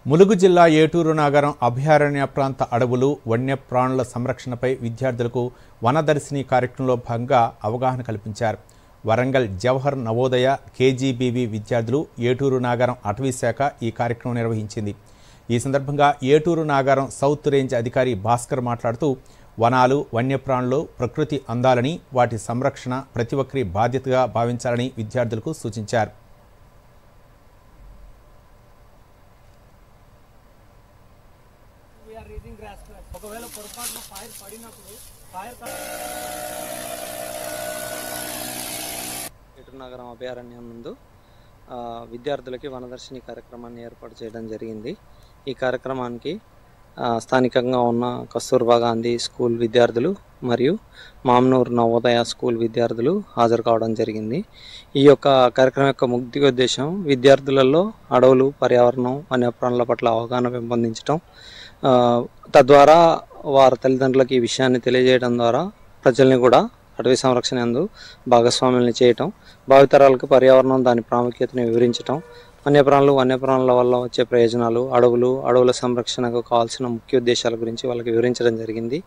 ములుగు జిల్లా ఏటూరు నాగరం అభయారణ్య ప్రాంత అడవులు వన్యప్రాణుల సంరక్షణపై విద్యార్థులకు వనదర్శిని కార్యక్రమంలో భాగంగా అవగాహన కల్పించారు. వరంగల్ జవహర్ నవోదయ కేజీబీవీ విద్యార్థులు ఏటూరు నాగరం అటవీ శాఖ ఈ కార్యక్రమం నిర్వహించింది. ఈ సందర్భంగా ఏటూరు నాగరం సౌత్ రేంజ్ అధికారి భాస్కర్ మాట్లాడుతూ వనాలు వన్యప్రాణులు ప్రకృతి అందాలని వాటి సంరక్షణ ప్రతి ఒక్కరి బాధ్యతగా భావించాలని విద్యార్థులకు సూచించారు. ఏటూరు నాగరం అభయారణ్యం నందు విద్యార్థులకి వనదర్శిని కార్యక్రమాన్ని ఏర్పాటు చేయడం జరిగింది. ఈ కార్యక్రమానికి స్థానికంగా ఉన్న కస్తూర్బా గాంధీ స్కూల్ విద్యార్థులు మరియు మామ్నూర్ నవోదయ స్కూల్ విద్యార్థులు హాజరు కావడం జరిగింది. ఈ యొక్క కార్యక్రమం యొక్క ముఖ్య ఉద్దేశం విద్యార్థులలో అడవులు, పర్యావరణం, వన్యప్రాణుల పట్ల అవగాహన పెంపొందించడం, తద్వారా వారి తల్లిదండ్రులకు ఈ విషయాన్ని తెలియజేయడం ద్వారా ప్రజల్ని కూడా అటవీ సంరక్షణ యందు భాగస్వాముల్ని చేయటం, భావితరాలకు పర్యావరణం దాని ప్రాముఖ్యతను వివరించటం, వన్యప్రాణుల వల్ల వచ్చే ప్రయోజనాలు, అడవుల సంరక్షణకు కావాల్సిన ముఖ్య ఉద్దేశాల గురించి వాళ్ళకి వివరించడం జరిగింది.